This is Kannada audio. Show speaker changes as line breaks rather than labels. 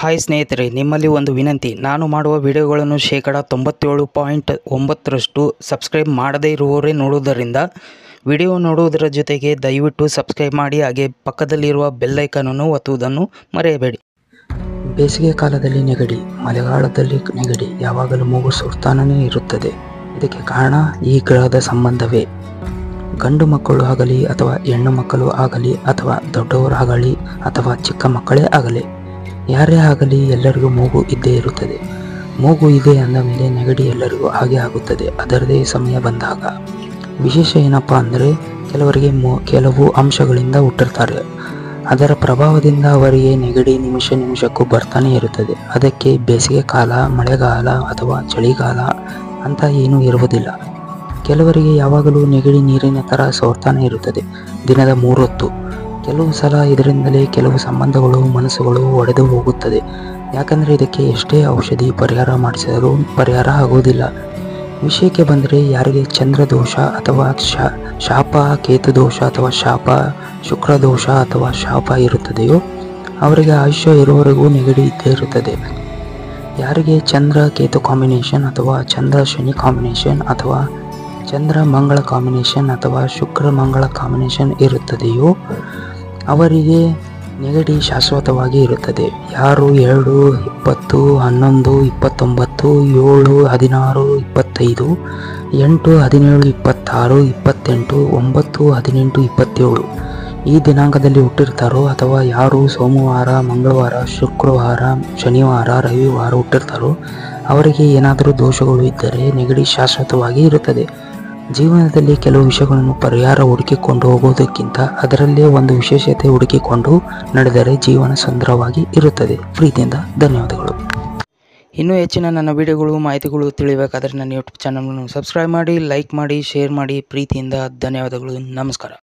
ಹಾಯ್ ಸ್ನೇಹಿತರೆ, ನಿಮ್ಮಲ್ಲಿ ಒಂದು ವಿನಂತಿ. ನಾನು ಮಾಡುವ ವಿಡಿಯೋಗಳನ್ನು ಶೇಕಡ 97.9% ಸಬ್ಸ್ಕ್ರೈಬ್ ಮಾಡದೇ ಇರುವವರೇ ನೋಡುವುದರಿಂದ ವಿಡಿಯೋ ನೋಡುವುದರ ಜೊತೆಗೆ ದಯವಿಟ್ಟು ಸಬ್ಸ್ಕ್ರೈಬ್ ಮಾಡಿ, ಹಾಗೆ ಪಕ್ಕದಲ್ಲಿರುವ ಬೆಲ್ ಐಕಾನನ್ನು ಒತ್ತುವುದನ್ನು ಮರೆಯಬೇಡಿ. ಬೇಸಿಗೆ ಕಾಲದಲ್ಲಿ ನೆಗಡಿ, ಮಳೆಗಾಲದಲ್ಲಿ ನೆಗಡಿ ಯಾವಾಗಲೂ ಮೂಗು ಸುರ್ತಾನೇ ಇರುತ್ತದೆ. ಇದಕ್ಕೆ ಕಾರಣ ಈ ಗ್ರಹದ ಸಂಬಂಧವೇ. ಗಂಡು ಮಕ್ಕಳು ಆಗಲಿ ಅಥವಾ ಹೆಣ್ಣು ಮಕ್ಕಳು ಆಗಲಿ ಅಥವಾ ದೊಡ್ಡವರಾಗಲಿ ಅಥವಾ ಚಿಕ್ಕ ಮಕ್ಕಳೇ ಆಗಲಿ, ಯಾರೇ ಆಗಲಿ ಎಲ್ಲರಿಗೂ ಮೂಗು ಇದ್ದೇ ಇರುತ್ತದೆ. ಮೂಗು ಇದೆ ಅಂದ ಮೇಲೆ ನೆಗಡಿ ಎಲ್ಲರಿಗೂ ಹಾಗೆ ಆಗುತ್ತದೆ, ಅದರದೇ ಸಮಯ ಬಂದಾಗ. ವಿಶೇಷ ಏನಪ್ಪ ಅಂದರೆ, ಕೆಲವರಿಗೆ ಕೆಲವು ಅಂಶಗಳಿಂದ ಹುಟ್ಟಿರ್ತಾರೆ. ಅದರ ಪ್ರಭಾವದಿಂದ ಅವರಿಗೆ ನೆಗಡಿ ನಿಮಿಷಕ್ಕೂ ಬರ್ತಾನೆ ಇರುತ್ತದೆ. ಅದಕ್ಕೆ ಬೇಸಿಗೆ ಕಾಲ, ಮಳೆಗಾಲ ಅಥವಾ ಚಳಿಗಾಲ ಅಂತ ಏನೂ ಇರುವುದಿಲ್ಲ. ಕೆಲವರಿಗೆ ಯಾವಾಗಲೂ ನೆಗಡಿ ನೀರಿನ ಥರ ಸೋರ್ತಾನೆ ಇರುತ್ತದೆ, ದಿನದ 3 ಹೊತ್ತು. ಕೆಲವು ಸಲ ಇದರಿಂದಲೇ ಕೆಲವು ಸಂಬಂಧಗಳು, ಮನಸ್ಸುಗಳು ಒಡೆದು ಹೋಗುತ್ತದೆ. ಯಾಕಂದರೆ ಇದಕ್ಕೆ ಎಷ್ಟೇ ಔಷಧಿ ಪರಿಹಾರ ಮಾಡಿಸಿದರೂ ಪರಿಹಾರ ಆಗುವುದಿಲ್ಲ. ವಿಷಯಕ್ಕೆ ಬಂದರೆ, ಯಾರಿಗೆ ಚಂದ್ರದೋಷ ಅಥವಾ ಶಾಪ, ಕೇತುದೋಷ ಅಥವಾ ಶಾಪ, ಶುಕ್ರದೋಷ ಅಥವಾ ಶಾಪ ಇರುತ್ತದೆಯೋ ಅವರಿಗೆ ಆಯುಷ್ಯ ಇರುವವರೆಗೂ ನೆಗಡಿ ಇದ್ದೇ ಇರುತ್ತದೆ. ಯಾರಿಗೆ ಚಂದ್ರ ಕೇತು ಕಾಂಬಿನೇಷನ್ ಅಥವಾ ಚಂದ್ರ ಶನಿ ಕಾಂಬಿನೇಷನ್ ಅಥವಾ ಚಂದ್ರ ಮಂಗಳ ಕಾಂಬಿನೇಷನ್ ಅಥವಾ ಶುಕ್ರ ಮಂಗಳ ಕಾಂಬಿನೇಷನ್ ಇರುತ್ತದೆಯೋ ಅವರಿಗೆ ನೆಗಡಿ ಶಾಶ್ವತವಾಗಿ ಇರುತ್ತದೆ. ಯಾರು 2, 20, 11, 29, 7, 16, 25, 8, 17, 26, 28, 9, 18, 27 ಈ ದಿನಾಂಕದಲ್ಲಿ ಹುಟ್ಟಿರ್ತಾರೋ, ಅಥವಾ ಯಾರು ಸೋಮವಾರ, ಮಂಗಳವಾರ, ಶುಕ್ರವಾರ, ಶನಿವಾರ, ರವಿವಾರ ಹುಟ್ಟಿರ್ತಾರೋ ಅವರಿಗೆ ಏನಾದರೂ ದೋಷಗಳು ಇದ್ದರೆ ನೆಗಡಿ ಶಾಶ್ವತವಾಗಿ ಇರುತ್ತದೆ. ಜೀವನದಲ್ಲಿ ಕೆಲವು ವಿಷಯಗಳನ್ನು ಪರಿಹಾರ ಹುಡುಕಿಕೊಂಡು ಹೋಗುವುದಕ್ಕಿಂತ ಅದರಲ್ಲೇ ಒಂದು ವಿಶೇಷತೆ ಹುಡುಕಿಕೊಂಡು ನಡೆದರೆ ಜೀವನ ಸುಂದರವಾಗಿ ಇರುತ್ತದೆ. ಪ್ರೀತಿಯಿಂದ ಧನ್ಯವಾದಗಳು. ಇನ್ನೂ ಹೆಚ್ಚಿನ ನನ್ನ ವಿಡಿಯೋಗಳು, ಮಾಹಿತಿಗಳು ತಿಳಿಯಬೇಕಾದರೆ ನನ್ನ ಯೂಟ್ಯೂಬ್ ಚಾನಲನ್ನು ಸಬ್ಸ್ಕ್ರೈಬ್ ಮಾಡಿ, ಲೈಕ್ ಮಾಡಿ, ಶೇರ್ ಮಾಡಿ. ಪ್ರೀತಿಯಿಂದ ಧನ್ಯವಾದಗಳು. ನಮಸ್ಕಾರ.